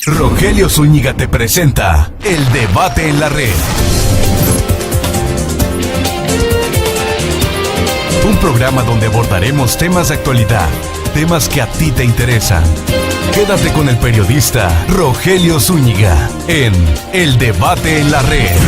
Rogelio Zúñiga te presenta El Debate en la Red. Un programa donde abordaremos temas de actualidad, temas que a ti te interesan. Quédate con el periodista Rogelio Zúñiga en El Debate en la Red.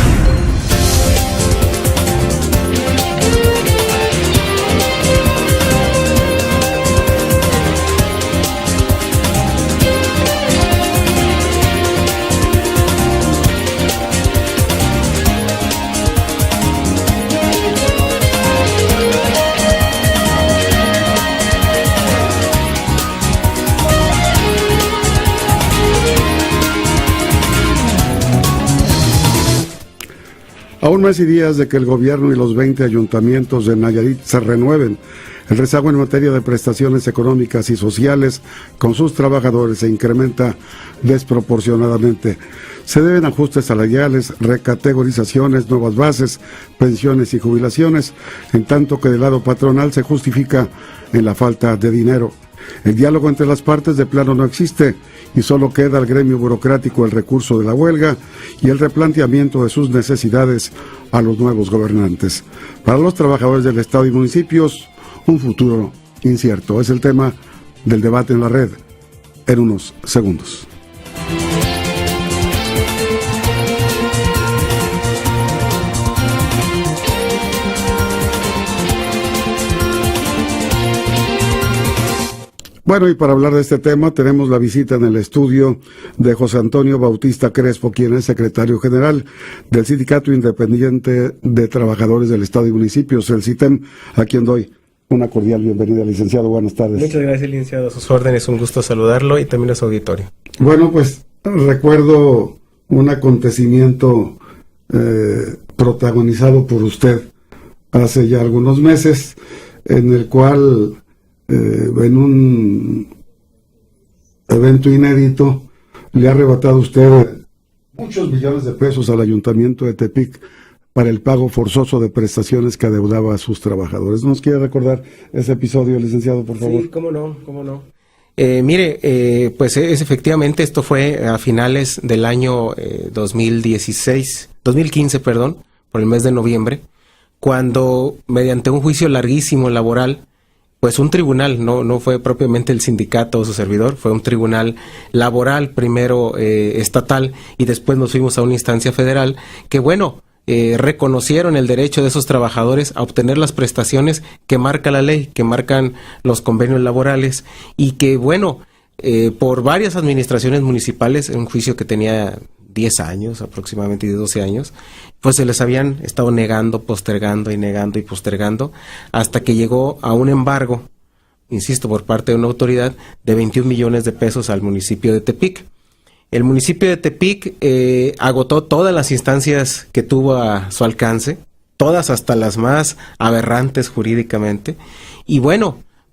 A un mes y días de que el gobierno y los 20 ayuntamientos de Nayarit se renueven, el rezago en materia de prestaciones económicas y sociales con sus trabajadores se incrementa desproporcionadamente. Se deben ajustes salariales, recategorizaciones, nuevas bases, pensiones y jubilaciones, en tanto que del lado patronal se justifica en la falta de dinero. El diálogo entre las partes de plano no existe y solo queda al gremio burocrático el recurso de la huelga y el replanteamiento de sus necesidades a los nuevos gobernantes. Para los trabajadores del Estado y municipios, un futuro incierto. Es el tema del debate en la red en unos segundos. Bueno, y para hablar de este tema tenemos la visita en el estudio de José Antonio Bautista Crespo, quien es secretario general del Sindicato Independiente de Trabajadores del Estado y Municipios, el CITEM, a quien doy una cordial bienvenida, licenciado. Buenas tardes. Muchas gracias, licenciado. A sus órdenes, un gusto saludarlo y también a su auditorio. Bueno, pues recuerdo un acontecimiento protagonizado por usted hace ya algunos meses, en el cual en un evento inédito le ha arrebatado usted muchos millones de pesos al Ayuntamiento de Tepic para el pago forzoso de prestaciones que adeudaba a sus trabajadores. ¿Nos quiere recordar ese episodio, licenciado, por favor? Sí, cómo no. Pues efectivamente esto fue a finales del año 2015, por el mes de noviembre, cuando mediante un juicio larguísimo laboral, pues un tribunal, no fue propiamente el sindicato o su servidor, fue un tribunal laboral, primero estatal, y después nos fuimos a una instancia federal, que reconocieron el derecho de esos trabajadores a obtener las prestaciones que marca la ley, que marcan los convenios laborales, y que por varias administraciones municipales, en un juicio que tenía 10 años, aproximadamente 12 años, pues se les habían estado negando, postergando y negando y postergando, hasta que llegó a un embargo, insisto, por parte de una autoridad de 21 millones de pesos al municipio de Tepic. El municipio de Tepic agotó todas las instancias que tuvo a su alcance, todas hasta las más aberrantes jurídicamente, y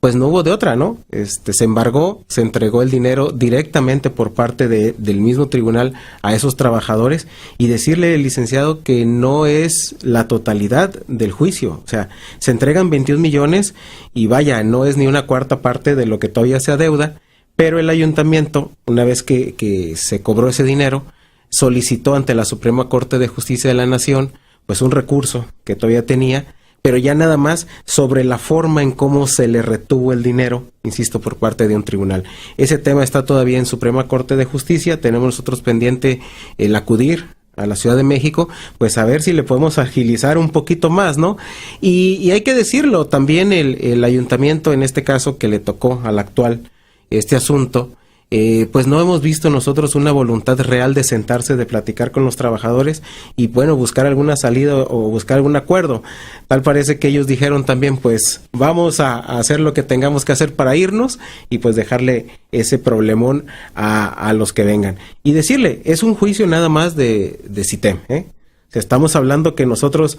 pues no hubo de otra, ¿no? Se embargó, se entregó el dinero directamente por parte del mismo tribunal a esos trabajadores, y decirle, licenciado, que no es la totalidad del juicio. O sea, se entregan 21 millones y no es ni una cuarta parte de lo que todavía se adeuda, pero el ayuntamiento, una vez que se cobró ese dinero, solicitó ante la Suprema Corte de Justicia de la Nación pues un recurso que todavía tenía, pero ya nada más sobre la forma en cómo se le retuvo el dinero, insisto, por parte de un tribunal. Ese tema está todavía en Suprema Corte de Justicia. Tenemos nosotros pendiente el acudir a la Ciudad de México, pues a ver si le podemos agilizar un poquito más, ¿no? Y hay que decirlo, también el ayuntamiento, en este caso que le tocó al actual este asunto, pues no hemos visto nosotros una voluntad real de sentarse, de platicar con los trabajadores y buscar alguna salida o buscar algún acuerdo. Tal parece que ellos dijeron también, pues vamos a hacer lo que tengamos que hacer para irnos y pues dejarle ese problemón a los que vengan. Y decirle, es un juicio nada más de CITEM, O sea, estamos hablando que nosotros,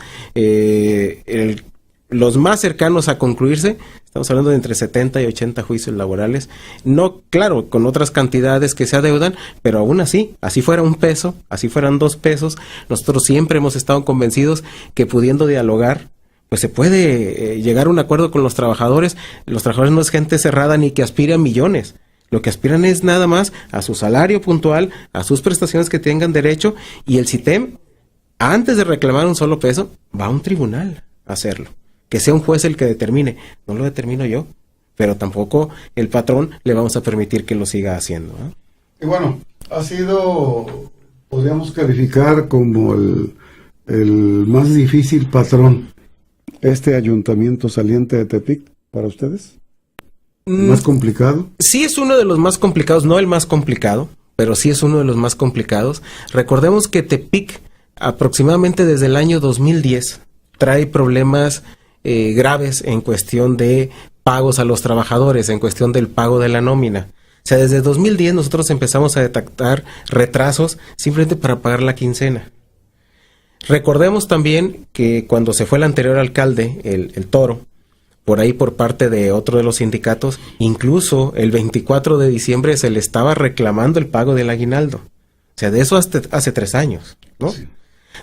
los más cercanos a concluirse, estamos hablando de entre 70 y 80 juicios laborales, no, claro, con otras cantidades que se adeudan, pero aún así fuera un peso, así fueran 2 pesos, nosotros siempre hemos estado convencidos que pudiendo dialogar, pues se puede llegar a un acuerdo con los trabajadores. Los trabajadores no es gente cerrada ni que aspire a millones. Lo que aspiran es nada más a su salario puntual, a sus prestaciones que tengan derecho, y el CITEM, antes de reclamar un solo peso, va a un tribunal a hacerlo. Que sea un juez el que determine. No lo determino yo, pero tampoco el patrón le vamos a permitir que lo siga haciendo, ¿eh? Y bueno, ha sido, podríamos calificar como el más difícil patrón este ayuntamiento saliente de Tepic para ustedes. ¿Más complicado? Sí, es uno de los más complicados, no el más complicado, pero sí es uno de los más complicados. Recordemos que Tepic, aproximadamente desde el año 2010, trae problemas graves en cuestión de pagos a los trabajadores, en cuestión del pago de la nómina. O sea, desde 2010 nosotros empezamos a detectar retrasos simplemente para pagar la quincena. Recordemos también que cuando se fue el anterior alcalde, el Toro, por ahí por parte de otro de los sindicatos, incluso el 24 de diciembre se le estaba reclamando el pago del aguinaldo. O sea, de eso hace 3 años, ¿no? Sí.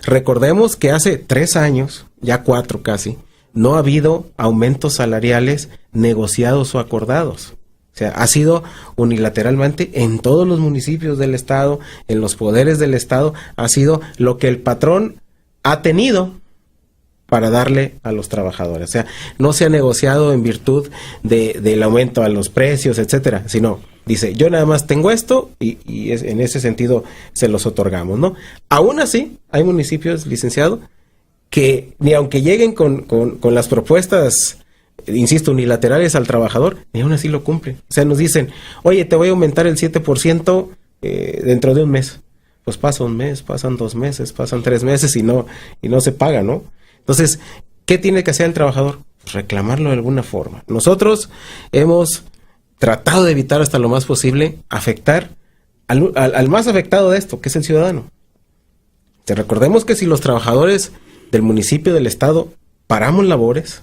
Recordemos que hace 3 años, ya 4 casi, no ha habido aumentos salariales negociados o acordados. O sea, ha sido unilateralmente en todos los municipios del estado, en los poderes del estado, ha sido lo que el patrón ha tenido para darle a los trabajadores. O sea, no se ha negociado en virtud del aumento a los precios, etcétera, sino dice, yo nada más tengo esto y en ese sentido se los otorgamos, ¿no? Aún así, hay municipios, licenciado, que ni aunque lleguen con las propuestas, insisto, unilaterales al trabajador, ni aún así lo cumplen. O sea, nos dicen, oye, te voy a aumentar el 7% dentro de un mes. Pues pasa un mes, pasan 2 meses, pasan 3 meses y no se paga, ¿no? Entonces, ¿qué tiene que hacer el trabajador? Pues reclamarlo de alguna forma. Nosotros hemos tratado de evitar hasta lo más posible afectar al más afectado de esto, que es el ciudadano. Recordemos que si los trabajadores del municipio, del estado, paramos labores,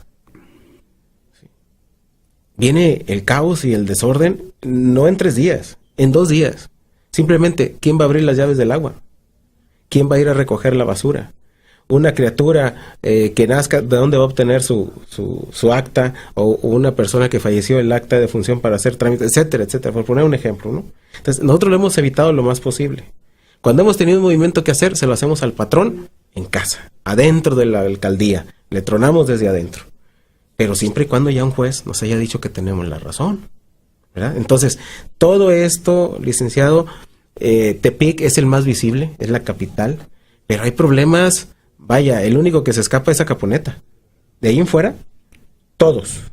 viene el caos y el desorden, no en 3 días, en 2 días. Simplemente, ¿quién va a abrir las llaves del agua? ¿Quién va a ir a recoger la basura? Una criatura que nazca, ¿de dónde va a obtener su acta? O una persona que falleció, el acta de función para hacer trámites, etcétera, etcétera, por poner un ejemplo, ¿no? Entonces, nosotros lo hemos evitado lo más posible. Cuando hemos tenido un movimiento que hacer, se lo hacemos al patrón en casa, adentro de la alcaldía. Le tronamos desde adentro. Pero siempre y cuando ya un juez nos haya dicho que tenemos la razón, ¿verdad? Entonces, todo esto, licenciado, Tepic es el más visible, es la capital, pero hay problemas. Vaya, el único que se escapa es Acaponeta. De ahí en fuera, todos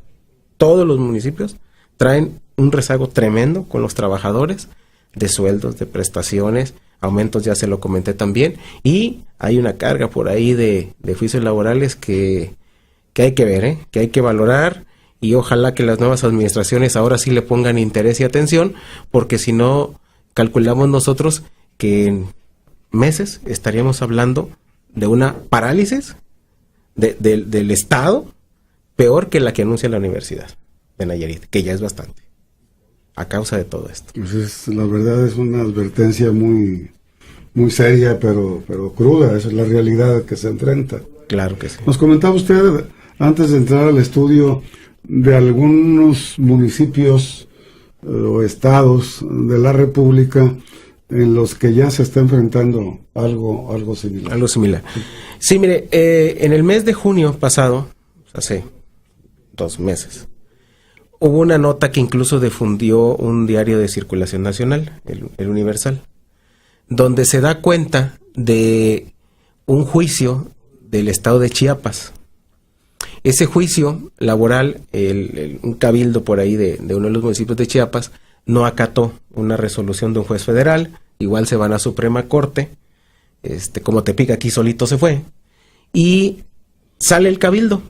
los municipios traen un rezago tremendo con los trabajadores de sueldos, de prestaciones, aumentos, ya se lo comenté también, y hay una carga por ahí de juicios laborales que hay que ver, que hay que valorar, y ojalá que las nuevas administraciones ahora sí le pongan interés y atención, porque si no, calculamos nosotros que en meses estaríamos hablando de una parálisis del Estado peor que la que anuncia la Universidad de Nayarit, que ya es bastante, a causa de todo esto. Pues la verdad es una advertencia muy, muy seria, pero cruda. Esa es la realidad que se enfrenta. Claro que sí. Nos comentaba usted, antes de entrar al estudio, de algunos municipios o estados de la República en los que ya se está enfrentando algo similar. Algo similar. Sí, mire, en el mes de junio pasado, hace 2 meses, hubo una nota que incluso difundió un diario de circulación nacional, el Universal, donde se da cuenta de un juicio del estado de Chiapas. Ese juicio laboral, un cabildo por ahí de uno de los municipios de Chiapas, no acató una resolución de un juez federal, igual se van a Suprema Corte, como Tepic aquí solito se fue, y sale el cabildo,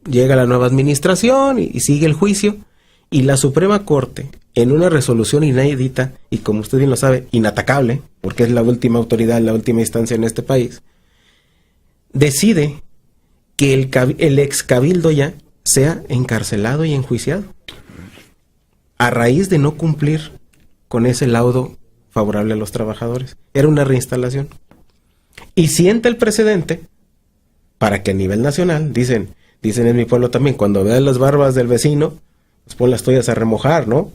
llega la nueva administración y sigue el juicio, y la Suprema Corte, en una resolución inédita, y como usted bien lo sabe, inatacable, porque es la última autoridad, la última instancia en este país, decide que el ex cabildo ya sea encarcelado y enjuiciado, a raíz de no cumplir con ese laudo favorable a los trabajadores. Era una reinstalación. Y sienta el precedente para que a nivel nacional, dicen en mi pueblo también, cuando veas las barbas del vecino, pues pon las tuyas a remojar, ¿no?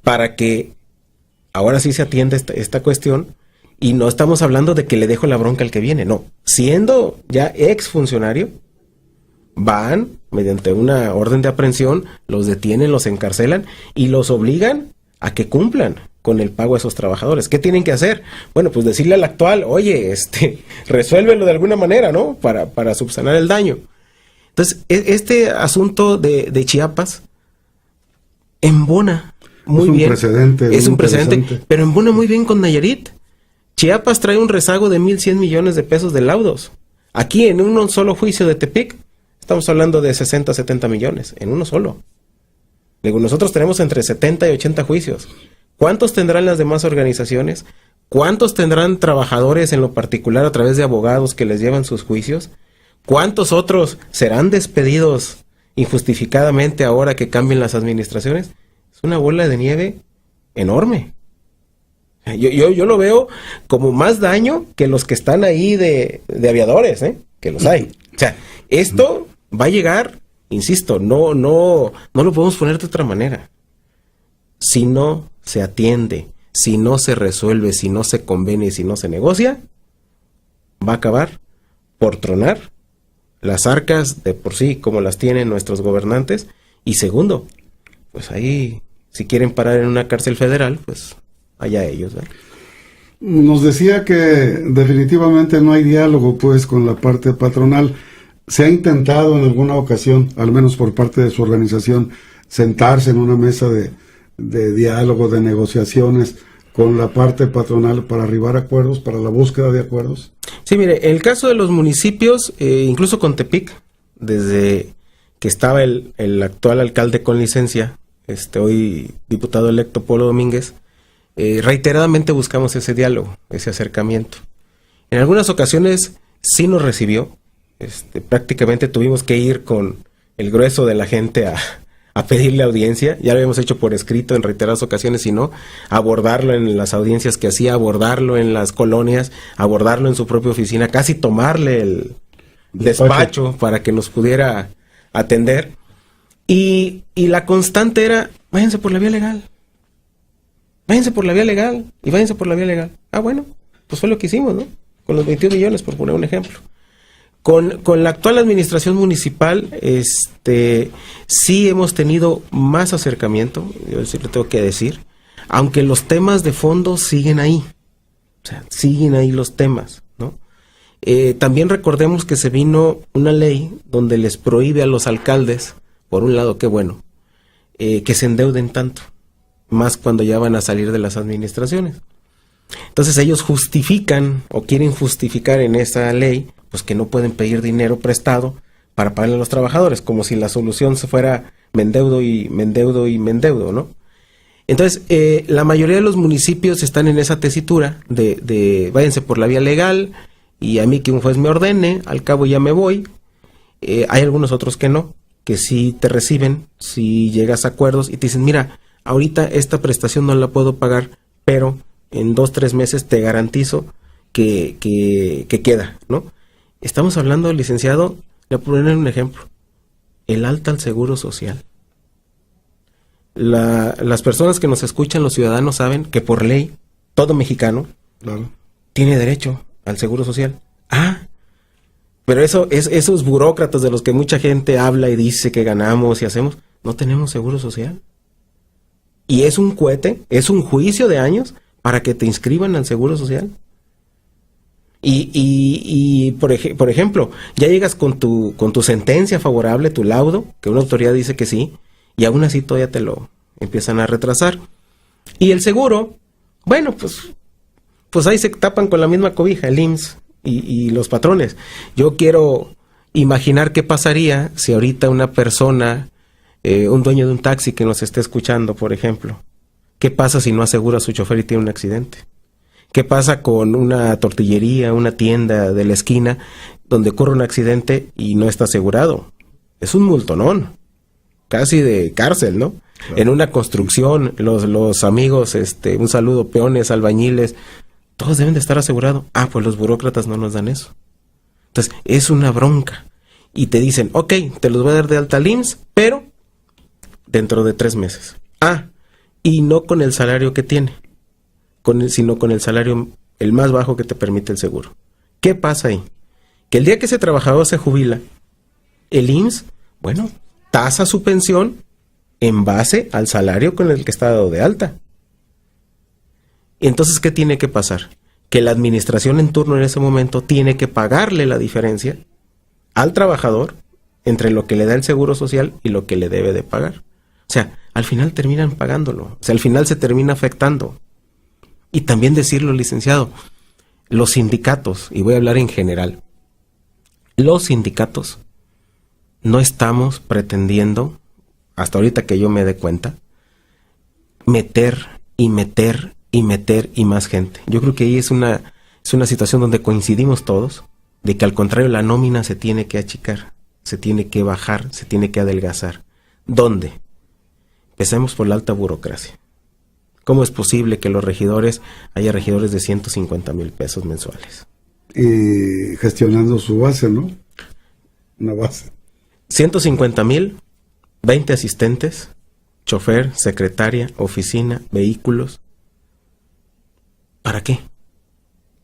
para que ahora sí se atienda esta cuestión. Y no estamos hablando de que le dejo la bronca al que viene, no. Siendo ya exfuncionario, van mediante una orden de aprehensión, los detienen, los encarcelan y los obligan a que cumplan con el pago a esos trabajadores. ¿Qué tienen que hacer? Bueno, pues decirle al actual, oye, resuélvelo de alguna manera, ¿no? Para subsanar el daño. Entonces, este asunto de Chiapas embona muy bien. Es un precedente, pero embona muy bien con Nayarit. Chiapas trae un rezago de 1,100 millones de pesos de laudos. Aquí, en un solo juicio de Tepic, estamos hablando de 60, 70 millones, en uno solo. Digo, nosotros tenemos entre 70 y 80 juicios. ¿Cuántos tendrán las demás organizaciones? ¿Cuántos tendrán trabajadores en lo particular a través de abogados que les llevan sus juicios? ¿Cuántos otros serán despedidos injustificadamente ahora que cambien las administraciones? Es una bola de nieve enorme. Yo lo veo como más daño que los que están ahí de aviadores, que los hay. O sea, esto va a llegar, insisto, no lo podemos poner de otra manera. Si no se atiende, si no se resuelve, si no se conviene, si no se negocia, va a acabar por tronar las arcas de por sí como las tienen nuestros gobernantes. Y segundo, pues ahí, si quieren parar en una cárcel federal, pues allá ellos, ¿verdad? Nos decía que definitivamente no hay diálogo pues con la parte patronal. ¿Se ha intentado en alguna ocasión, al menos por parte de su organización, sentarse en una mesa de diálogo, de negociaciones con la parte patronal para arribar a acuerdos, para la búsqueda de acuerdos? Sí, mire, el caso de los municipios, incluso con Tepic, desde que estaba el actual alcalde con licencia, hoy diputado electo Polo Domínguez, reiteradamente buscamos ese diálogo, ese acercamiento. En algunas ocasiones sí nos recibió, prácticamente tuvimos que ir con el grueso de la gente a pedirle audiencia. Ya lo habíamos hecho por escrito en reiteradas ocasiones, sino abordarlo en las audiencias que hacía, abordarlo en las colonias, abordarlo en su propia oficina, casi tomarle el despacho para que nos pudiera atender. Y la constante era, váyanse por la vía legal. Váyanse por la vía legal y váyanse por la vía legal. Ah, bueno, pues fue lo que hicimos, ¿no? Con los 21 millones, por poner un ejemplo. Con la actual administración municipal, sí hemos tenido más acercamiento, yo sí lo tengo que decir, aunque los temas de fondo siguen ahí. O sea, siguen ahí los temas, ¿no? También recordemos que se vino una ley donde les prohíbe a los alcaldes, por un lado, qué bueno, que se endeuden tanto, más cuando ya van a salir de las administraciones. Entonces ellos justifican o quieren justificar en esa ley pues que no pueden pedir dinero prestado para pagarle a los trabajadores, como si la solución se fuera me endeudo, ¿no? Entonces, la mayoría de los municipios están en esa tesitura de váyanse por la vía legal y a mí que un juez me ordene, al cabo ya me voy. Hay algunos otros que no, que sí te reciben, si llegas a acuerdos y te dicen, mira, ahorita esta prestación no la puedo pagar, pero en 2-3 meses te garantizo que queda, ¿no? Estamos hablando, licenciado, le voy a poner un ejemplo, el alta al Seguro Social. Las personas que nos escuchan, los ciudadanos, saben que por ley, todo mexicano tiene derecho al Seguro Social. Pero esos burócratas de los que mucha gente habla y dice que ganamos y hacemos, no tenemos Seguro Social. Y es un cohete, es un juicio de años para que te inscriban al Seguro Social. Y por ejemplo, ya llegas con tu sentencia favorable, tu laudo, que una autoridad dice que sí, y aún así todavía te lo empiezan a retrasar. Y el seguro, bueno, pues ahí se tapan con la misma cobija, el IMSS y los patrones. Yo quiero imaginar qué pasaría si ahorita una persona, un dueño de un taxi que nos esté escuchando, por ejemplo, ¿qué pasa si no asegura a su chofer y tiene un accidente? ¿Qué pasa con una tortillería, una tienda de la esquina donde ocurre un accidente y no está asegurado? Es un multonón, casi de cárcel, ¿no? Claro. En una construcción, los amigos, un saludo, peones, albañiles, todos deben de estar asegurados. Pues los burócratas no nos dan eso. Entonces, es una bronca. Y te dicen, ok, te los voy a dar de alta al IMSS, pero dentro de 3 meses. Y no con el salario que tiene, sino con el salario el más bajo que te permite el seguro. ¿Qué pasa ahí? Que el día que ese trabajador se jubila, el IMSS, tasa su pensión en base al salario con el que está dado de alta. Y entonces, ¿qué tiene que pasar? Que la administración en turno en ese momento tiene que pagarle la diferencia al trabajador entre lo que le da el Seguro Social y lo que le debe de pagar. O sea, al final terminan pagándolo. O sea, al final se termina afectando. Y también decirlo, licenciado, los sindicatos, y voy a hablar en general, los sindicatos no estamos pretendiendo, hasta ahorita que yo me dé cuenta, meter y más gente. Yo creo que ahí es una situación donde coincidimos todos, de que al contrario la nómina se tiene que achicar, se tiene que bajar, se tiene que adelgazar. ¿Dónde? Empecemos por la alta burocracia. ¿Cómo es posible que haya regidores de 150,000 pesos mensuales? Y gestionando su base, ¿no? Una base. 150,000, 20 asistentes, chofer, secretaria, oficina, vehículos. ¿Para qué?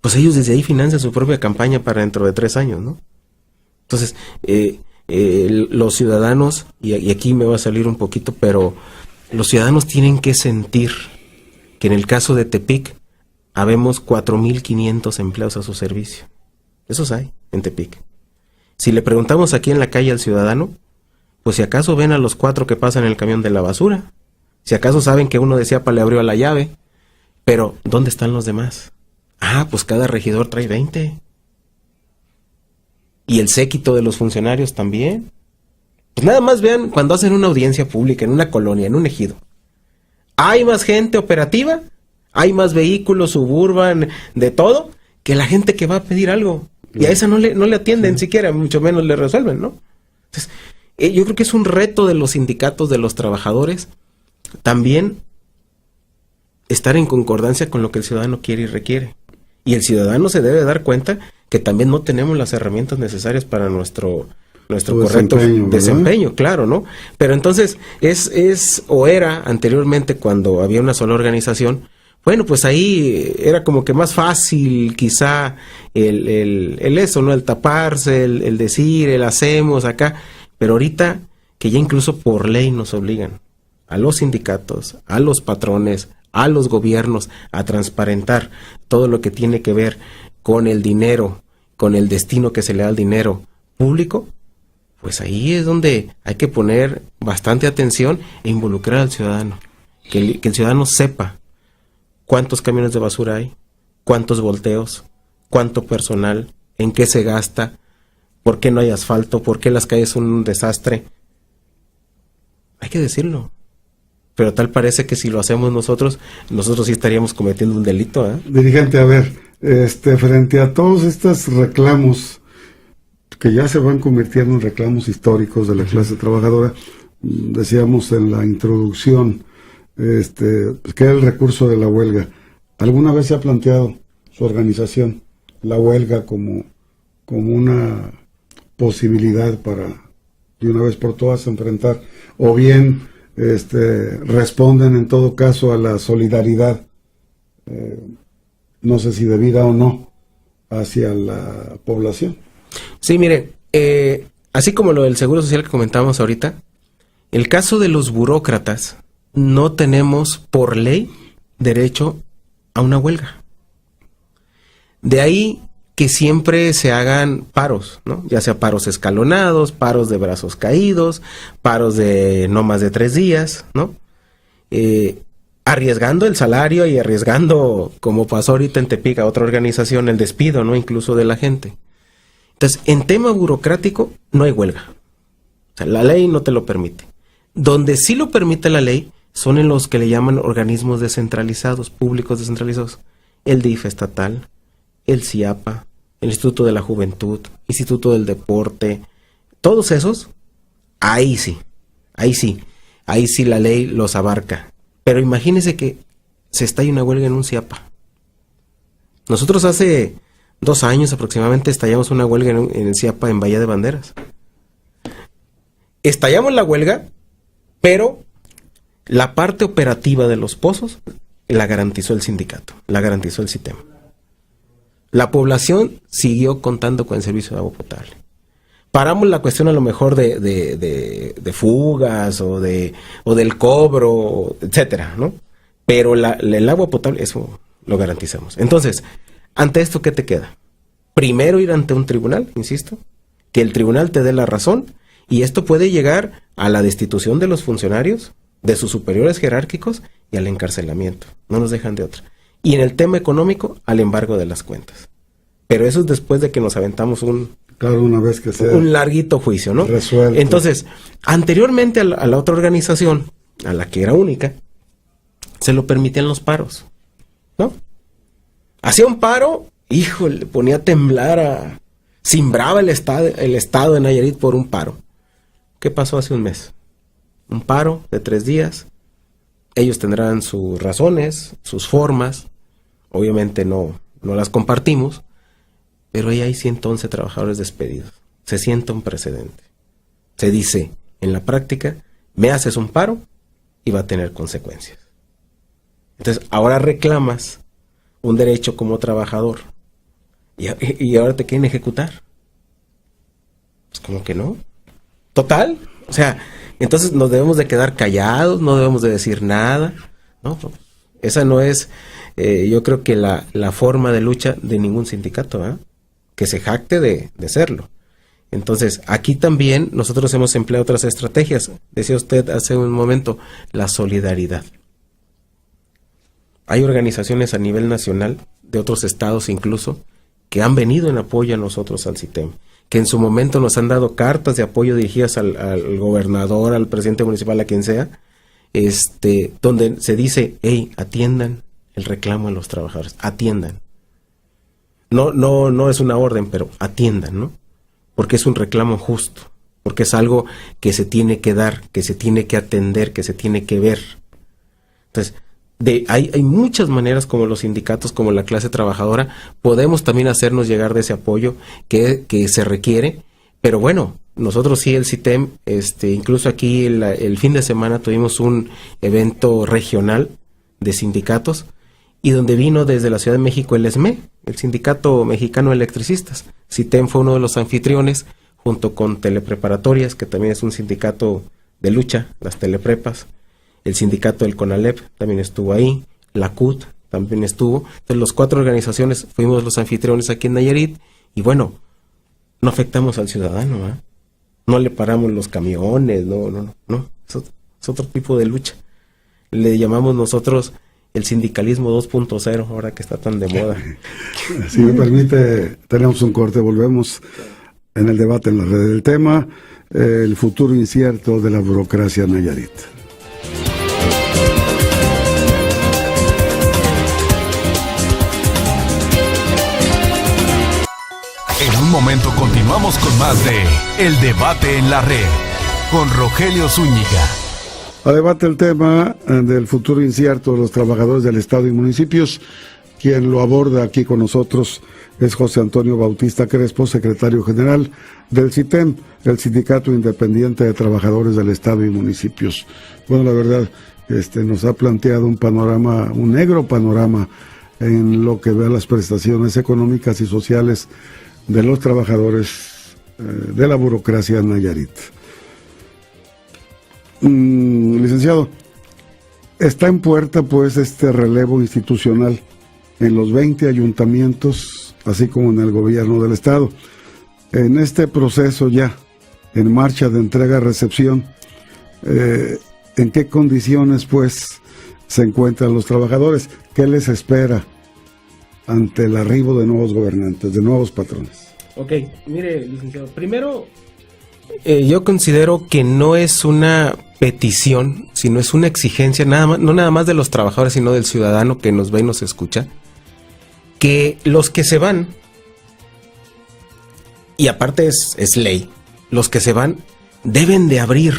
Pues ellos desde ahí financian su propia campaña para dentro de 3 años, ¿no? Entonces, los ciudadanos, y aquí me va a salir un poquito, pero los ciudadanos tienen que sentir que en el caso de Tepic habemos 4,500 empleados a su servicio. Esos hay en Tepic. Si le preguntamos aquí en la calle al ciudadano, pues si acaso ven a los 4 que pasan en el camión de la basura, si acaso saben que uno de Ciapa le abrió la llave, pero ¿dónde están los demás? Pues cada regidor trae 20. Y el séquito de los funcionarios también. Pues nada más vean cuando hacen una audiencia pública en una colonia, en un ejido. Hay más gente operativa, hay más vehículos, suburban, de todo, que la gente que va a pedir algo. Y a esa no le atienden siquiera, mucho menos le resuelven, ¿no? Entonces, yo creo que es un reto de los sindicatos, de los trabajadores, también estar en concordancia con lo que el ciudadano quiere y requiere. Y el ciudadano se debe dar cuenta que también no tenemos las herramientas necesarias para nuestro correcto desempeño, claro, ¿no? Pero entonces era anteriormente cuando había una sola organización, pues ahí era como que más fácil quizá el taparse, el decir, el hacemos acá, pero ahorita que ya incluso por ley nos obligan a los sindicatos, a los patrones, a los gobiernos a transparentar todo lo que tiene que ver con el dinero, con el destino que se le da al dinero público, pues ahí es donde hay que poner bastante atención e involucrar al ciudadano. Que el ciudadano sepa cuántos camiones de basura hay, cuántos volteos, cuánto personal, en qué se gasta, por qué no hay asfalto, por qué las calles son un desastre. Hay que decirlo. Pero tal parece que si lo hacemos nosotros sí estaríamos cometiendo un delito, ¿eh? Dirigente, a ver, frente a todos estos reclamos que ya se van convirtiendo en reclamos históricos de la clase trabajadora, decíamos en la introducción, pues que era el recurso de la huelga. ¿Alguna vez se ha planteado su organización la huelga como una posibilidad para de una vez por todas enfrentar, o bien responden en todo caso a la solidaridad, no sé si debida o no, hacia la población? Sí, mire, así como lo del Seguro Social que comentábamos ahorita, el caso de los burócratas, no tenemos por ley derecho a una huelga. De ahí que siempre se hagan paros, ¿no? Ya sea paros escalonados, paros de brazos caídos, paros de no más de 3 días, ¿no? Arriesgando el salario y arriesgando, como pasó ahorita en Tepic, a otra organización, el despido, ¿no? Incluso de la gente. Entonces, en tema burocrático, no hay huelga. O sea, la ley no te lo permite. Donde sí lo permite la ley son en los que le llaman organismos descentralizados, públicos descentralizados. El DIF estatal, el CIAPA, el Instituto de la Juventud, Instituto del Deporte, todos esos, ahí sí la ley los abarca. Pero imagínese que se estalla una huelga en un CIAPA. Nosotros hace 2 años aproximadamente estallamos una huelga en el CIAPA en Bahía de Banderas. Estallamos la huelga, pero La parte operativa de los pozos la garantizó el sindicato, la garantizó el CITEM. La población siguió contando con el servicio de agua potable. Paramos la cuestión a lo mejor de fugas o del cobro, etcétera, ¿no? Pero el agua potable, eso lo garantizamos. Entonces, ante esto, ¿qué te queda? Primero ir ante un tribunal, insisto, que el tribunal te dé la razón, y esto puede llegar a la destitución de los funcionarios, de sus superiores jerárquicos y al encarcelamiento. No nos dejan de otra. Y en el tema económico, al embargo de las cuentas. Pero eso es después de que nos aventamos una vez que sea un larguito juicio, ¿no? Resuelto. Entonces, anteriormente a la otra organización, a la que era única, se lo permitían los paros, ¿no? Hacía un paro, híjole, ponía a temblar, cimbraba el estado de Nayarit por un paro. ¿Qué pasó hace un mes? Un paro de 3 días. Ellos tendrán sus razones, sus formas. Obviamente no las compartimos. Pero ahí hay 111 trabajadores despedidos. Se sienta un precedente. Se dice, en la práctica, me haces un paro y va a tener consecuencias. Entonces, ahora reclamas un derecho como trabajador. Y ahora te quieren ejecutar. Pues como que no. Total. O sea, entonces nos debemos de quedar callados, no debemos de decir nada. No, esa no es, yo creo que la forma de lucha de ningún sindicato, ¿eh? Que se jacte de serlo. Entonces, aquí también nosotros hemos empleado otras estrategias. Decía usted hace un momento, la solidaridad. Hay organizaciones a nivel nacional, de otros estados incluso, que han venido en apoyo a nosotros al CITEM, que en su momento nos han dado cartas de apoyo dirigidas al gobernador, al presidente municipal, a quien sea, donde se dice, hey, atiendan el reclamo a los trabajadores, atiendan. No es una orden, pero atiendan, ¿no? Porque es un reclamo justo, porque es algo que se tiene que dar, que se tiene que atender, que se tiene que ver. Entonces, hay muchas maneras como los sindicatos, como la clase trabajadora, podemos también hacernos llegar de ese apoyo que se requiere, pero bueno, nosotros sí, el CITEM, incluso aquí el fin de semana tuvimos un evento regional de sindicatos, y donde vino desde la Ciudad de México el SME, el Sindicato Mexicano de Electricistas. CITEM fue uno de los anfitriones, junto con Telepreparatorias, que también es un sindicato de lucha, las teleprepas. El sindicato del CONALEP también estuvo ahí, la CUT también estuvo. Entonces, las 4 organizaciones fuimos los anfitriones aquí en Nayarit, y bueno, no afectamos al ciudadano, ¿eh? No le paramos los camiones, no. Es otro tipo de lucha. Le llamamos nosotros el sindicalismo 2.0, ahora que está tan de moda. Si me permite, tenemos un corte, volvemos en el debate en la red del tema, el futuro incierto de la burocracia Nayarit. En un momento continuamos con más de El Debate en la Red, con Rogelio Zúñiga. A debate el tema del futuro incierto de los trabajadores del Estado y municipios. Quien lo aborda aquí con nosotros es José Antonio Bautista Crespo, secretario general del CITEM, el Sindicato Independiente de Trabajadores del Estado y Municipios. Bueno, la verdad, nos ha planteado un panorama, un negro panorama en lo que ve a las prestaciones económicas y sociales de los trabajadores de la burocracia Nayarit. Licenciado, está en puerta pues este relevo institucional en los 20 ayuntamientos, así como en el gobierno del estado. En este proceso ya en marcha de entrega-recepción, ¿en qué condiciones pues se encuentran los trabajadores? ¿Qué les espera ante el arribo de nuevos gobernantes, de nuevos patrones? Ok, mire, licenciado, primero yo considero que no es una petición, sino es una exigencia, no nada más de los trabajadores, sino del ciudadano que nos ve y nos escucha, que los que se van, y aparte es ley, los que se van deben de abrir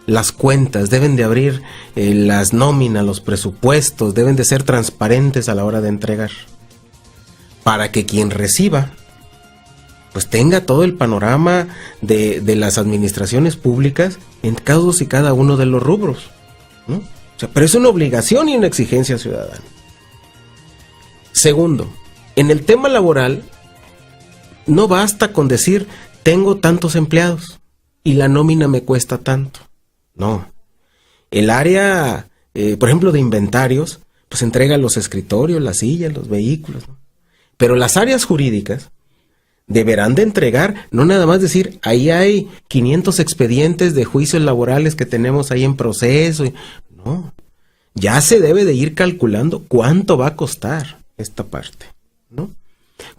las cuentas, deben de abrir las nóminas, los presupuestos, deben de ser transparentes a la hora de entregar, para que quien reciba pues tenga todo el panorama de las administraciones públicas en todos y cada uno de los rubros. ¿no? O sea, pero es una obligación y una exigencia ciudadana. Segundo, en el tema laboral, no basta con decir, tengo tantos empleados y la nómina me cuesta tanto. No. El área, por ejemplo, de inventarios, pues entrega los escritorios, las sillas, los vehículos, ¿no? Pero las áreas jurídicas deberán de entregar, no nada más decir, ahí hay 500 expedientes de juicios laborales que tenemos ahí en proceso. No, ya se debe de ir calculando cuánto va a costar esta parte, ¿no?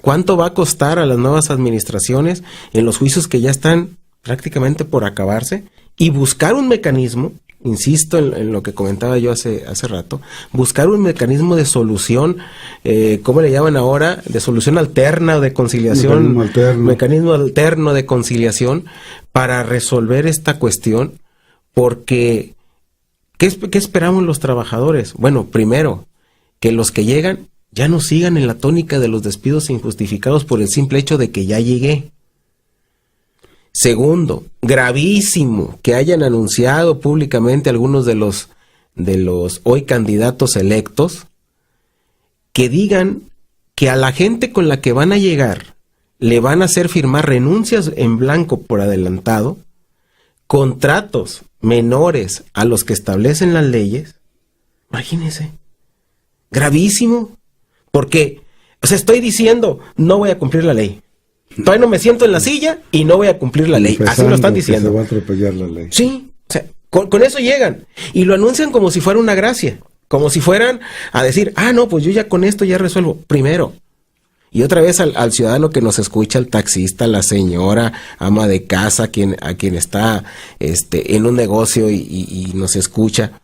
¿Cuánto va a costar a las nuevas administraciones en los juicios que ya están prácticamente por acabarse? Y buscar un mecanismo, insisto en lo que comentaba yo hace rato, buscar un mecanismo de solución, ¿cómo le llaman ahora? De solución alterna o de conciliación. Mecanismo alterno de conciliación para resolver esta cuestión, porque ¿qué esperamos los trabajadores? Bueno, primero, que los que llegan ya no sigan en la tónica de los despidos injustificados por el simple hecho de que ya llegué. Segundo, gravísimo que hayan anunciado públicamente algunos de los hoy candidatos electos, que digan que a la gente con la que van a llegar le van a hacer firmar renuncias en blanco por adelantado, contratos menores a los que establecen las leyes. Imagínense, gravísimo, porque, o sea, estoy diciendo, no voy a cumplir la ley. Todavía no me siento en la silla y no voy a cumplir la ley. Así lo están diciendo. Se va a atropellar la ley. Sí, o sea, con eso llegan. Y lo anuncian como si fuera una gracia. Como si fueran a decir, no, pues yo ya con esto ya resuelvo. Primero. Y otra vez al ciudadano que nos escucha, al taxista, la señora, ama de casa, a quien está en un negocio y nos escucha.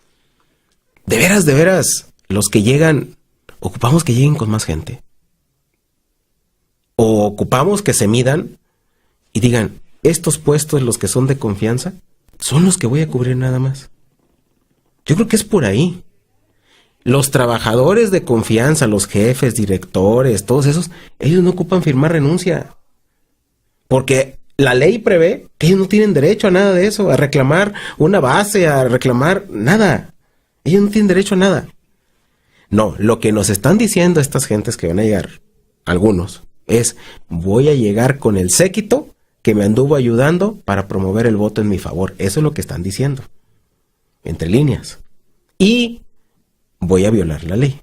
De veras, los que llegan, ocupamos que lleguen con más gente. O ocupamos que se midan y digan, estos puestos, los que son de confianza, son los que voy a cubrir nada más. Yo creo que es por ahí. Los trabajadores de confianza, los jefes, directores, todos esos, ellos no ocupan firmar renuncia. Porque la ley prevé que ellos no tienen derecho a nada de eso, a reclamar una base, a reclamar nada. Ellos no tienen derecho a nada. No, lo que nos están diciendo estas gentes que van a llegar, algunos, es, voy a llegar con el séquito que me anduvo ayudando para promover el voto en mi favor. Eso es lo que están diciendo, entre líneas. Y voy a violar la ley.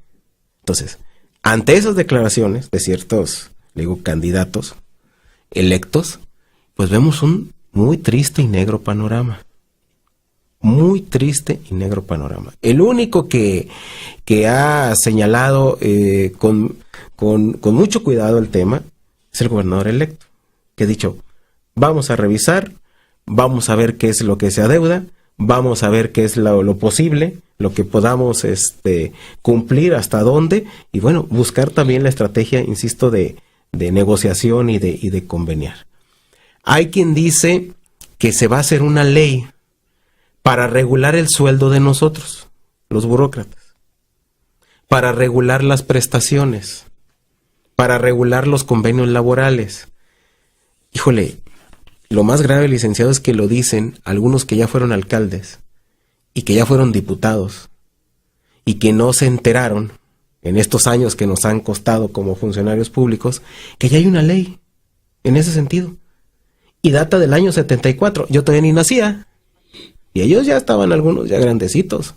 Entonces, ante esas declaraciones de ciertos, candidatos electos, pues vemos un muy triste y negro panorama. Muy triste y negro panorama. El único que ha señalado con mucho cuidado el tema es el gobernador electo, que ha dicho, vamos a revisar, vamos a ver qué es lo que se adeuda, vamos a ver qué es lo posible, lo que podamos cumplir, hasta dónde, y bueno, buscar también la estrategia, insisto, de negociación y de conveniar. Hay quien dice que se va a hacer una ley para regular el sueldo de nosotros, los burócratas, para regular las prestaciones, para regular los convenios laborales. Híjole, lo más grave, licenciado, es que lo dicen algunos que ya fueron alcaldes y que ya fueron diputados y que no se enteraron en estos años que nos han costado como funcionarios públicos, que ya hay una ley en ese sentido. Y data del año 74. Yo todavía ni nacía. Y ellos ya estaban algunos ya grandecitos.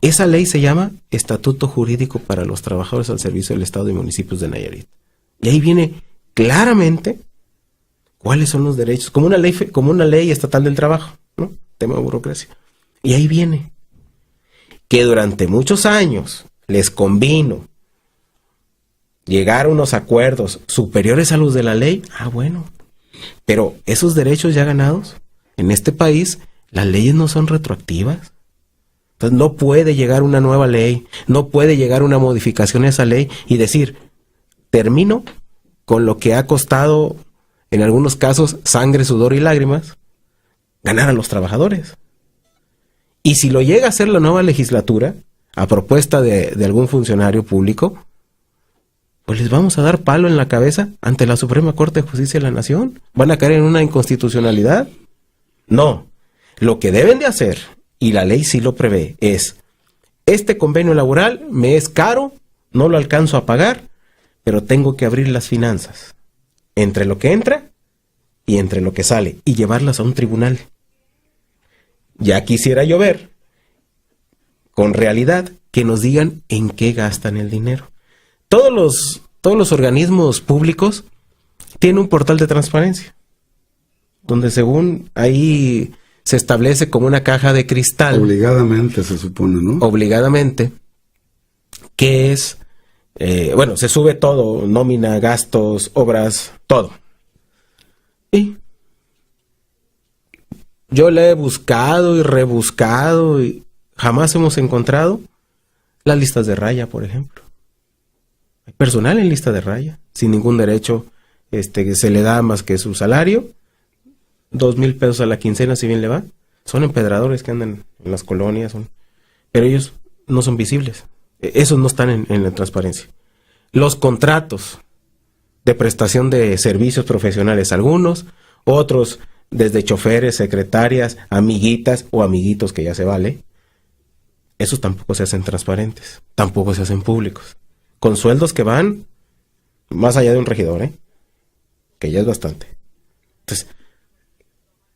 Esa ley se llama Estatuto Jurídico para los Trabajadores al Servicio del Estado y Municipios de Nayarit. Y ahí viene claramente cuáles son los derechos, como una ley estatal del trabajo, ¿no? Tema de burocracia. Y ahí viene que durante muchos años les convino llegar a unos acuerdos superiores a los de la ley. Bueno, pero esos derechos ya ganados en este país, las leyes no son retroactivas. Entonces no puede llegar una nueva ley, no puede llegar una modificación a esa ley y decir, termino con lo que ha costado, en algunos casos, sangre, sudor y lágrimas, ganar a los trabajadores. Y si lo llega a hacer la nueva legislatura, a propuesta de algún funcionario público, pues les vamos a dar palo en la cabeza ante la Suprema Corte de Justicia de la Nación. ¿Van a caer en una inconstitucionalidad? No. Lo que deben de hacer, y la ley sí lo prevé, es: este convenio laboral me es caro, no lo alcanzo a pagar, pero tengo que abrir las finanzas entre lo que entra y entre lo que sale y llevarlas a un tribunal. Ya quisiera yo ver, con realidad, que nos digan en qué gastan el dinero. Todos los organismos públicos tienen un portal de transparencia, donde según ahí se establece como una caja de cristal. Obligadamente se supone, ¿no? Obligadamente, que es, se sube todo, nómina, gastos, obras, todo. Y yo le he buscado y rebuscado y jamás hemos encontrado las listas de raya, por ejemplo. Hay personal en lista de raya, sin ningún derecho, que se le da más que su salario, 2,000 pesos a la quincena, si bien le va. Son empedradores que andan en las colonias, pero ellos no son visibles. Esos no están en la transparencia. Los contratos de prestación de servicios profesionales, algunos, otros desde choferes, secretarias, amiguitas o amiguitos, que ya se vale, esos tampoco se hacen transparentes, tampoco se hacen públicos, con sueldos que van más allá de un regidor, que ya es bastante. Entonces,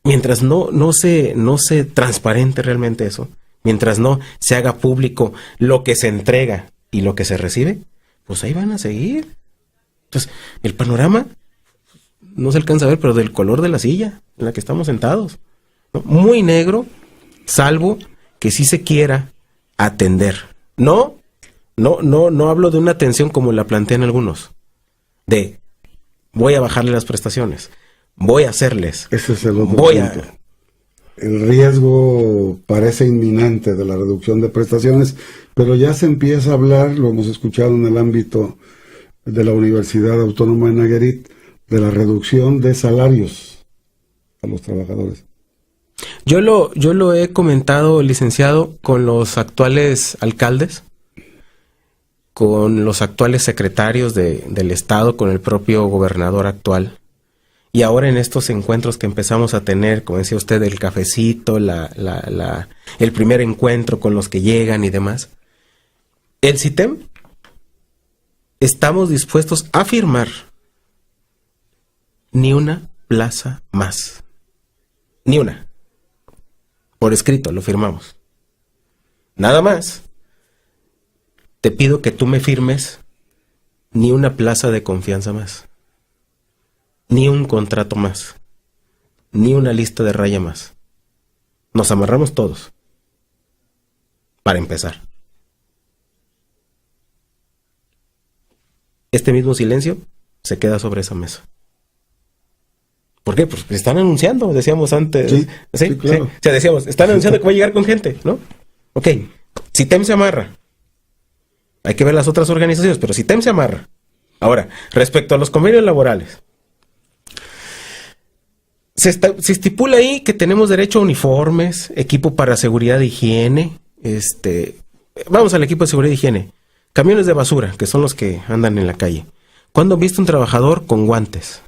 mientras no se transparente realmente eso, mientras no se haga público lo que se entrega y lo que se recibe, pues ahí van a seguir. Entonces, el panorama no se alcanza a ver, pero del color de la silla en la que estamos sentados, ¿no? Muy negro, salvo que sí se quiera atender. No hablo de una atención como la plantean algunos, de voy a bajarle las prestaciones, voy a hacerles. Ese es el otro punto. El riesgo parece inminente de la reducción de prestaciones, pero ya se empieza a hablar, lo hemos escuchado en el ámbito de la Universidad Autónoma de Nayarit, de la reducción de salarios a los trabajadores. Yo lo he comentado, licenciado, con los actuales alcaldes, con los actuales secretarios del Estado, con el propio gobernador actual. Y ahora en estos encuentros que empezamos a tener, como decía usted, el cafecito, el primer encuentro con los que llegan y demás, el CITEM, estamos dispuestos a firmar ni una plaza más. Ni una. Por escrito, lo firmamos. Nada más. Te pido que tú me firmes ni una plaza de confianza más. Ni un contrato más. Ni una lista de raya más. Nos amarramos todos. Para empezar. Este mismo silencio se queda sobre esa mesa. ¿Por qué? Pues están anunciando, decíamos antes. Sí, claro. Sí. O sea, decíamos, están anunciando que va a llegar con gente, ¿no? Ok, CITEM se amarra. Hay que ver las otras organizaciones, pero CITEM se amarra. Ahora, respecto a los convenios laborales, se estipula ahí que tenemos derecho a uniformes, equipo para seguridad e higiene. Vamos al equipo de seguridad e higiene. Camiones de basura, que son los que andan en la calle. ¿Cuándo han visto un trabajador con guantes?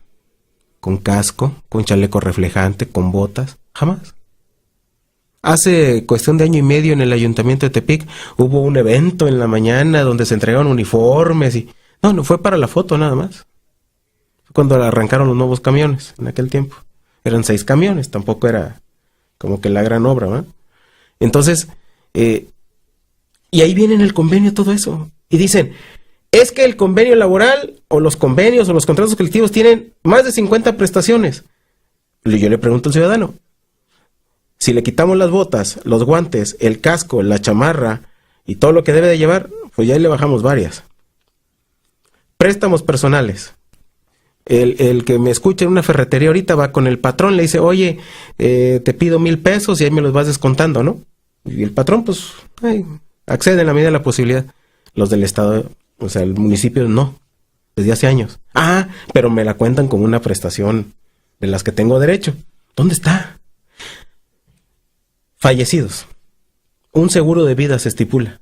Con casco, con chaleco reflejante, con botas? Jamás. Hace cuestión de 1 año y medio en el Ayuntamiento de Tepic hubo un evento en la mañana donde se entregaron uniformes y... No fue para la foto nada más. Fue cuando arrancaron los nuevos camiones en aquel tiempo. Eran 6 camiones, tampoco era como que la gran obra, ¿verdad? Entonces, y ahí viene en el convenio todo eso. Y dicen, es que el convenio laboral o los convenios o los contratos colectivos tienen más de 50 prestaciones. Yo le pregunto al ciudadano, si le quitamos las botas, los guantes, el casco, la chamarra y todo lo que debe de llevar, pues ya le bajamos varias. Préstamos personales. El que me escucha en una ferretería ahorita va con el patrón, le dice, oye, te pido 1,000 pesos y ahí me los vas descontando, ¿no? Y el patrón, pues, accede en la medida de la posibilidad. Los del Estado, o sea, el municipio no, desde hace años. Pero me la cuentan como una prestación de las que tengo derecho. ¿Dónde está? Fallecidos. Un seguro de vida se estipula.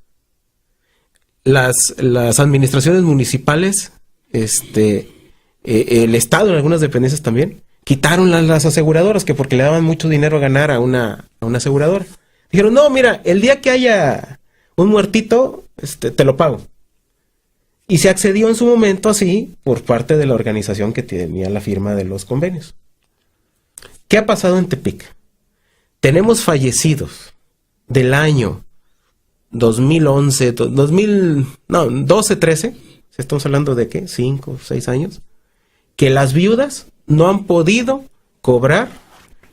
Las administraciones municipales, el Estado en algunas dependencias también, quitaron las aseguradoras, que porque le daban mucho dinero a ganar a una aseguradora. Dijeron, no, mira, el día que haya un muertito, te lo pago. Y se accedió en su momento así por parte de la organización que tenía la firma de los convenios. ¿Qué ha pasado en Tepic? Tenemos fallecidos del año 2011, 12, 13, estamos hablando de ¿qué? 5, 6 años, que las viudas no han podido cobrar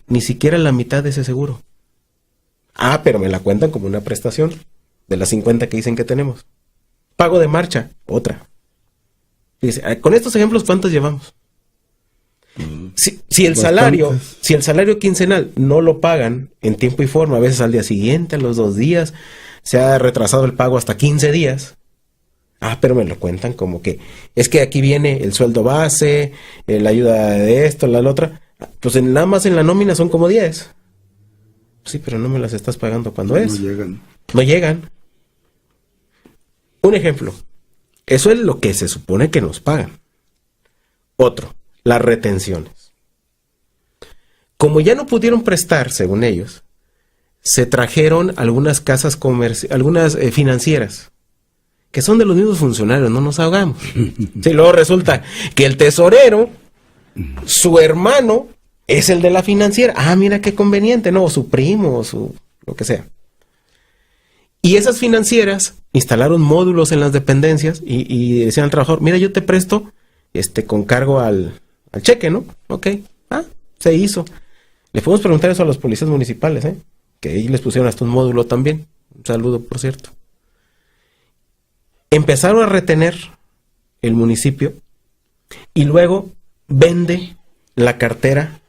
ni siquiera la mitad de ese seguro. Ah, pero me la cuentan como una prestación de las 50 que dicen que tenemos. Pago de marcha, otra. Dice, con estos ejemplos, ¿cuántos llevamos? Si el salario quincenal no lo pagan en tiempo y forma, a veces al día siguiente, a los 2 días, se ha retrasado el pago hasta 15 días. Ah, pero me lo cuentan como que es que aquí viene el sueldo base, la ayuda de esto, la otra. Pues nada más en la nómina son como 10. Sí, pero no me las estás pagando cuando es. No llegan. Un ejemplo. Eso es lo que se supone que nos pagan. Otro, las retenciones. Como ya no pudieron prestar, según ellos, se trajeron algunas casas algunas financieras, que son de los mismos funcionarios, no nos ahogamos. Sí, luego resulta que el tesorero, su hermano, es el de la financiera. Ah, mira qué conveniente, ¿no? O su primo, o su lo que sea. Y esas financieras instalaron módulos en las dependencias y decían al trabajador, mira, yo te presto con cargo al cheque, ¿no? Ok, se hizo. Le podemos preguntar eso a los policías municipales, que ahí les pusieron hasta un módulo también. Un saludo, por cierto. Empezaron a retener el municipio y luego vende la cartera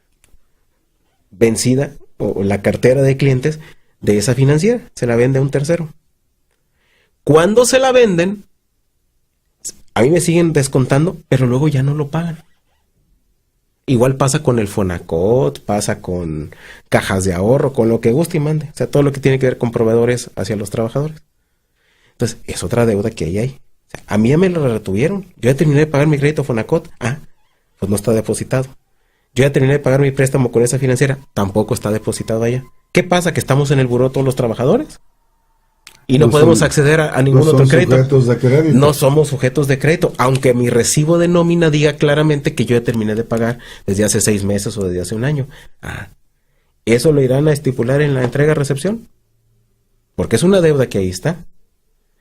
vencida o la cartera de clientes de esa financiera. Se la vende a un tercero. Cuando se la venden, a mí me siguen descontando, pero luego ya no lo pagan. Igual pasa con el Fonacot, pasa con cajas de ahorro, con lo que guste y mande. O sea, todo lo que tiene que ver con proveedores hacia los trabajadores. Entonces, es otra deuda que ahí hay. O sea, a mí ya me la retuvieron. Yo ya terminé de pagar mi crédito Fonacot. Pues no está depositado. Yo ya terminé de pagar mi préstamo con esa financiera. Tampoco está depositado allá. ¿Qué pasa? ¿Que estamos en el buró todos los trabajadores? Y no podemos acceder a ningún otro crédito. No somos sujetos de crédito. Aunque mi recibo de nómina diga claramente que yo ya terminé de pagar desde hace 6 meses o desde hace un año. ¿Eso lo irán a estipular en la entrega-recepción? Porque es una deuda que ahí está.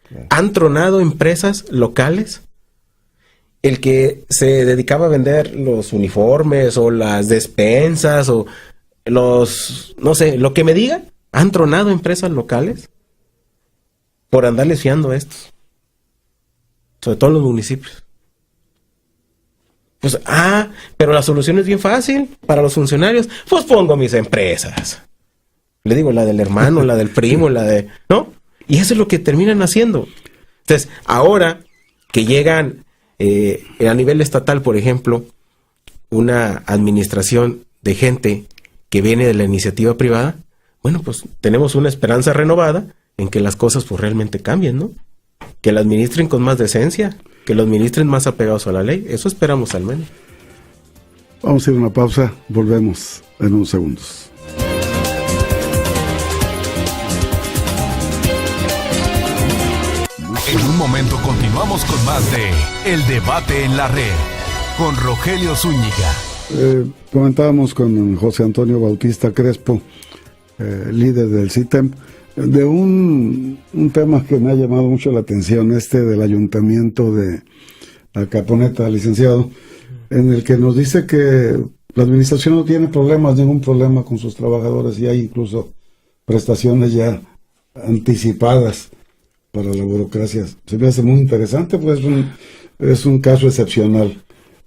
Claro. Han tronado empresas locales. El que se dedicaba a vender los uniformes o las despensas o los, no sé, lo que me diga, han tronado empresas locales por andarles fiando a estos. Sobre todo en los municipios. Pues, pero la solución es bien fácil para los funcionarios. Pues pongo mis empresas. Le digo, la del hermano, la del primo, la de... ¿no? Y eso es lo que terminan haciendo. Entonces, ahora que llegan a nivel estatal, por ejemplo, una administración de gente que viene de la iniciativa privada, bueno, pues tenemos una esperanza renovada en que las cosas pues realmente cambien, ¿no? Que la administren con más decencia, que lo administren más apegados a la ley. Eso esperamos al menos. Vamos a ir a una pausa, volvemos en unos segundos. En un momento continuamos con más de El Debate en la Red, con Rogelio Zúñiga. Comentábamos con José Antonio Bautista Crespo, líder del CITEM, de un tema que me ha llamado mucho la atención, del ayuntamiento de Acaponeta, licenciado, en el que nos dice que la administración no tiene ningún problema con sus trabajadores y hay incluso prestaciones ya anticipadas para la burocracia. Se me hace muy interesante, pues es un caso excepcional.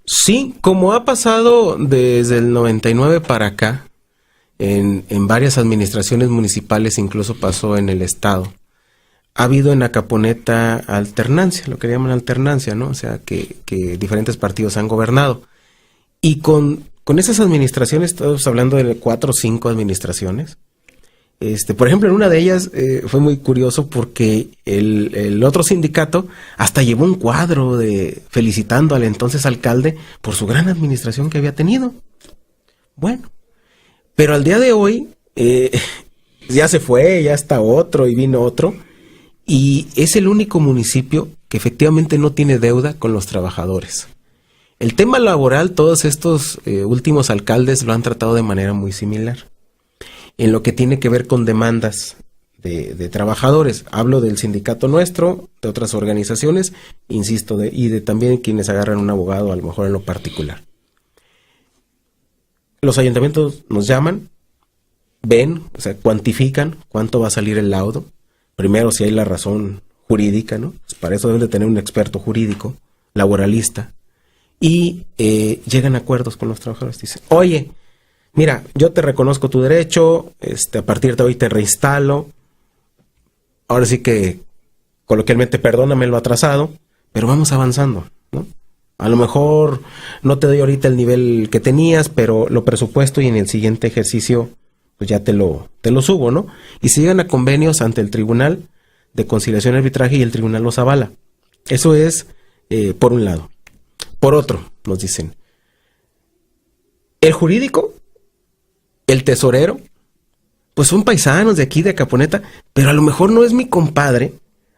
Sí, como ha pasado desde el 99 para acá, en varias administraciones municipales, incluso pasó en el estado. Ha habido en Acaponeta alternancia, lo que llaman alternancia, ¿no? O sea, que diferentes partidos han gobernado. Y con esas administraciones, estamos hablando de 4 o 5 administraciones. Por ejemplo, en una de ellas fue muy curioso porque el otro sindicato hasta llevó un cuadro felicitando al entonces alcalde por su gran administración que había tenido. Bueno, pero al día de hoy ya se fue, ya está otro y vino otro. Y es el único municipio que efectivamente no tiene deuda con los trabajadores. El tema laboral, todos estos últimos alcaldes lo han tratado de manera muy similar. En lo que tiene que ver con demandas de trabajadores. Hablo del sindicato nuestro, de otras organizaciones, insisto, y de también quienes agarran un abogado, a lo mejor en lo particular. Los ayuntamientos nos llaman, ven, o sea, cuantifican cuánto va a salir el laudo. Primero, si hay la razón jurídica, ¿no? Pues para eso deben de tener un experto jurídico, laboralista, y llegan a acuerdos con los trabajadores. Dicen, oye, mira, yo te reconozco tu derecho, a partir de hoy te reinstalo, ahora sí que coloquialmente perdóname lo atrasado, pero vamos avanzando, ¿no? A lo mejor no te doy ahorita el nivel que tenías, pero lo presupuesto y en el siguiente ejercicio pues ya te lo subo, ¿no? Y se llegan a convenios ante el Tribunal de Conciliación y Arbitraje y el tribunal los avala. Eso es por un lado. Por otro, nos dicen, el jurídico, el tesorero, pues son paisanos de aquí de Acaponeta, pero a lo mejor no es mi compadre,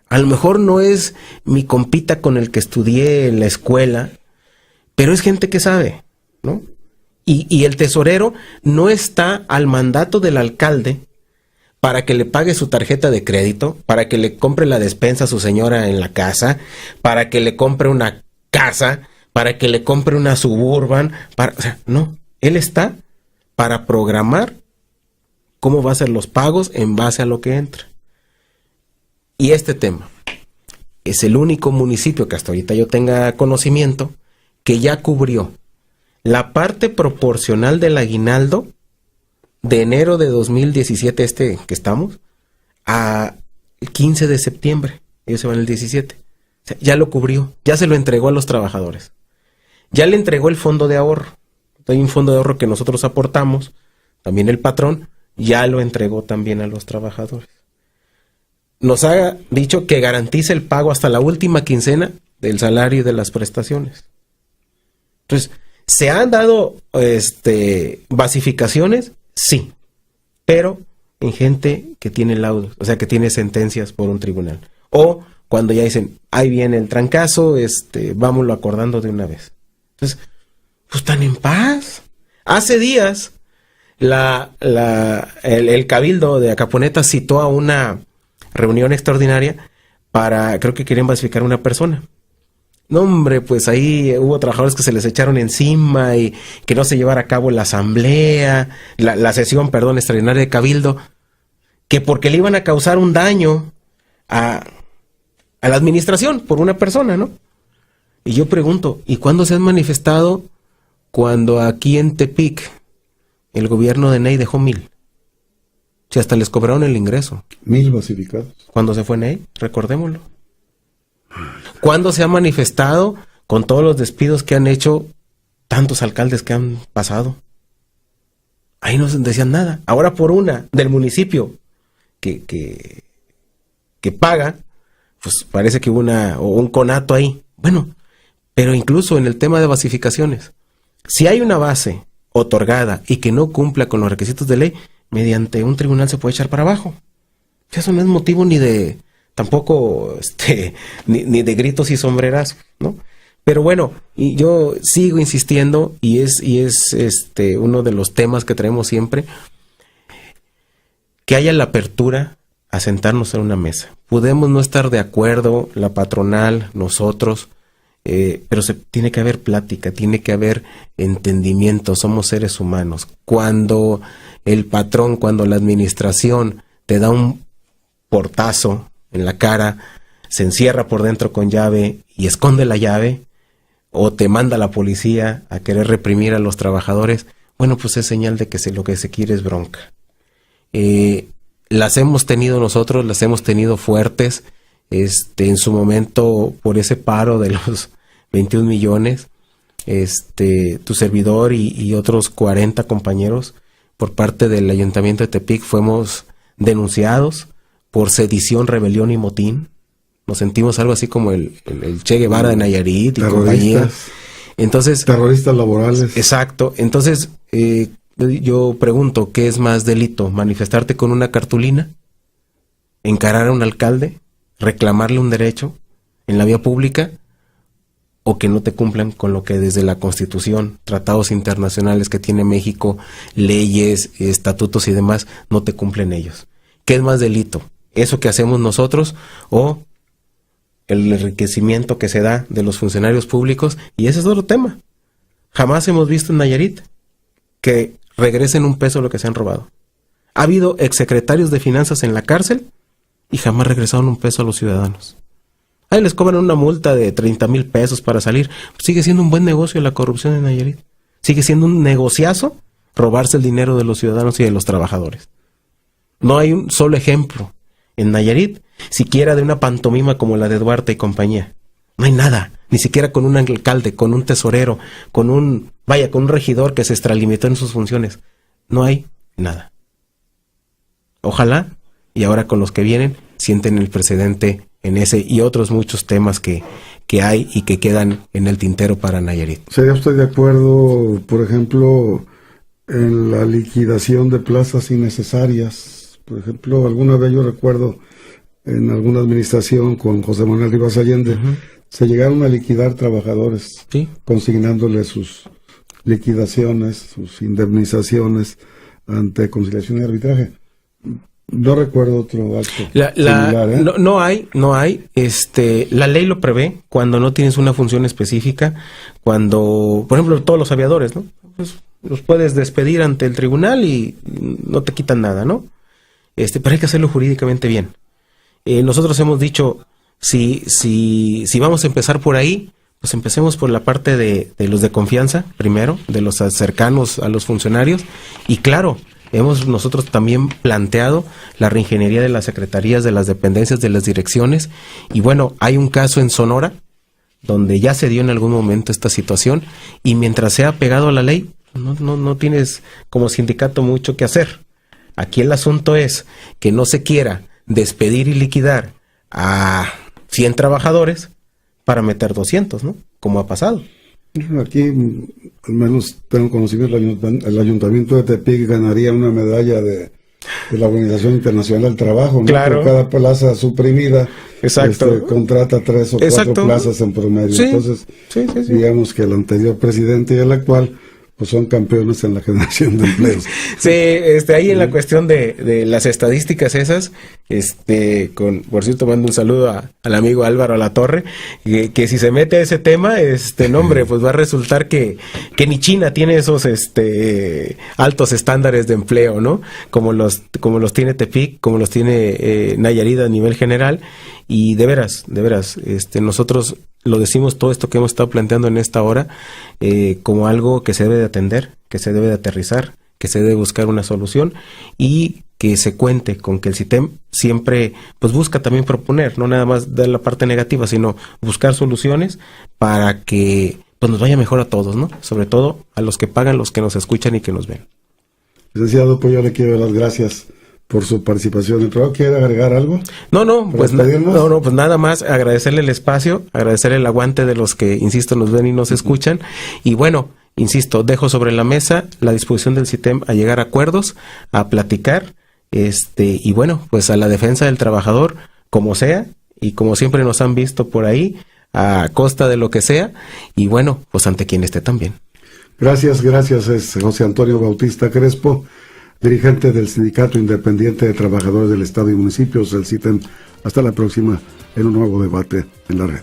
a lo mejor no es mi compita con el que estudié en la escuela, pero es gente que sabe, ¿no? Y el tesorero no está al mandato del alcalde para que le pague su tarjeta de crédito, para que le compre la despensa a su señora en la casa, para que le compre una casa, para que le compre una Suburban, o sea, no, él está para programar cómo va a ser los pagos en base a lo que entra. Y este tema es el único municipio que hasta ahorita yo tenga conocimiento que ya cubrió la parte proporcional del aguinaldo de enero de 2017, que estamos, a el 15 de septiembre. Ellos se van el 17. O sea, ya lo cubrió, ya se lo entregó a los trabajadores. Ya le entregó el fondo de ahorro. Hay un fondo de ahorro que nosotros aportamos, también el patrón, ya lo entregó también a los trabajadores. Nos ha dicho que garantiza el pago hasta la última quincena del salario y de las prestaciones. Entonces, ¿se han dado basificaciones? Sí, pero en gente que tiene laudos, o sea, que tiene sentencias por un tribunal. O cuando ya dicen, ahí viene el trancazo, vámonos acordando de una vez. Entonces, pues están en paz. Hace días, el Cabildo de Acaponeta citó a una reunión extraordinaria para, creo que querían basificar a una persona. No, hombre, pues ahí hubo trabajadores que se les echaron encima y que no se llevara a cabo la asamblea, la sesión, extraordinaria de Cabildo, que porque le iban a causar un daño a la administración por una persona, ¿no? Y yo pregunto, ¿y cuándo se han manifestado? Cuando aquí en Tepic el gobierno de Ney dejó 1,000. Si hasta les cobraron el ingreso. 1,000 basificados. Cuando se fue Ney, recordémoslo. ¿Cuándo se ha manifestado con todos los despidos que han hecho tantos alcaldes que han pasado? Ahí no se decían nada. Ahora por una del municipio que paga, pues parece que hubo un conato ahí. Bueno, pero incluso en el tema de basificaciones, si hay una base otorgada y que no cumpla con los requisitos de ley, mediante un tribunal se puede echar para abajo. Eso no es motivo ni de tampoco ni de gritos y sombrerazos, ¿no? Pero bueno, y yo sigo insistiendo y es uno de los temas que traemos siempre, que haya la apertura a sentarnos en una mesa. Podemos no estar de acuerdo, la patronal, nosotros, pero tiene que haber plática, tiene que haber entendimiento, somos seres humanos. Cuando el patrón, cuando la administración te da un portazo en la cara, se encierra por dentro con llave y esconde la llave, o te manda la policía a querer reprimir a los trabajadores, bueno, pues es señal de que lo que se quiere es bronca. Las hemos tenido nosotros, las hemos tenido fuertes, en su momento por ese paro de los 21 millones, tu servidor y otros 40 compañeros por parte del Ayuntamiento de Tepic fuimos denunciados por sedición, rebelión y motín. Nos sentimos algo así como el Che Guevara de Nayarit y compañía. Entonces, terroristas laborales. Exacto. Entonces, yo pregunto, ¿qué es más delito? ¿Manifestarte con una cartulina? ¿Encarar a un alcalde? ¿Reclamarle un derecho en la vía pública? ¿O que no te cumplan con lo que desde la Constitución, tratados internacionales que tiene México, leyes, estatutos y demás, no te cumplen ellos? ¿Qué es más delito? ¿Eso que hacemos nosotros o el enriquecimiento que se da de los funcionarios públicos? Y ese es otro tema. Jamás hemos visto en Nayarit que regresen un peso lo que se han robado. Ha habido exsecretarios de finanzas en la cárcel y jamás regresaron un peso a los ciudadanos. Ahí les cobran una multa de 30,000 pesos para salir. Sigue siendo un buen negocio la corrupción en Nayarit. Sigue siendo un negociazo robarse el dinero de los ciudadanos y de los trabajadores. No hay un solo ejemplo en Nayarit, siquiera de una pantomima como la de Duarte y compañía. No hay nada, ni siquiera con un alcalde, con un tesorero, con un regidor que se extralimitó en sus funciones. No hay nada. Ojalá, y ahora con los que vienen, sienten el precedente en ese y otros muchos temas que hay y que quedan en el tintero para Nayarit. ¿Sería usted de acuerdo, por ejemplo, en la liquidación de plazas innecesarias? Por ejemplo, alguna vez yo recuerdo en alguna administración con José Manuel Rivas Allende, se llegaron a liquidar trabajadores, sí, consignándoles sus liquidaciones, sus indemnizaciones ante conciliación y arbitraje. No recuerdo otro acto similar, ¿eh? No hay. La ley lo prevé cuando no tienes una función específica, cuando, por ejemplo, todos los aviadores, ¿no? Pues los puedes despedir ante el tribunal y no te quitan nada, ¿no? Pero hay que hacerlo jurídicamente bien. Nosotros hemos dicho, si vamos a empezar por ahí, pues empecemos por la parte de los de confianza, primero, de los cercanos a los funcionarios, y claro, hemos nosotros también planteado la reingeniería de las secretarías, de las dependencias, de las direcciones, y bueno, hay un caso en Sonora, donde ya se dio en algún momento esta situación, y mientras sea pegado a la ley, no tienes como sindicato mucho que hacer. Aquí el asunto es que no se quiera despedir y liquidar a 100 trabajadores para meter 200, ¿no? Como ha pasado. Aquí, al menos tengo conocimiento, el Ayuntamiento de Tepic ganaría una medalla de la Organización Internacional del Trabajo, ¿no? Claro. Por cada plaza suprimida, exacto, contrata 3 o 4 plazas en promedio. Sí. Entonces, sí. digamos que el anterior presidente y el actual pues son campeones en la generación de empleos. Sí, ahí en la cuestión de las estadísticas esas, por cierto, mando un saludo al amigo Álvaro Alatorre, que si se mete a ese tema, no hombre, pues va a resultar que ni China tiene esos altos estándares de empleo, ¿no? Como los tiene Tepic, como los tiene Nayarit a nivel general, y de veras, nosotros lo decimos todo esto que hemos estado planteando en esta hora como algo que se debe de atender, que se debe de aterrizar, que se debe buscar una solución y que se cuente con que el CITEM siempre pues busca también proponer, no nada más dar la parte negativa, sino buscar soluciones para que pues nos vaya mejor a todos, ¿no? Sobre todo a los que pagan, los que nos escuchan y que nos ven. Licenciado, pues yo le quiero dar las gracias por su participación en el programa. ¿Quiere agregar algo? Pues nada más agradecerle el espacio, agradecerle el aguante de los que, insisto, nos ven y nos escuchan. Y bueno, insisto, dejo sobre la mesa la disposición del CITEM a llegar a acuerdos, a platicar, y bueno, pues a la defensa del trabajador, como sea, y como siempre nos han visto por ahí, a costa de lo que sea, y bueno, pues ante quien esté también. Gracias, es José Antonio Bautista Crespo, dirigente del Sindicato Independiente de Trabajadores del Estado y Municipios, el CITEM. Hasta la próxima en un nuevo debate en la red.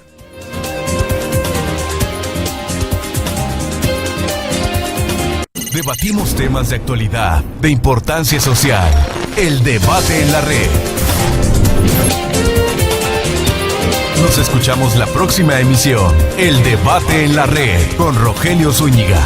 Debatimos temas de actualidad, de importancia social. El debate en la red. Nos escuchamos la próxima emisión. El debate en la red con Rogelio Zúñiga.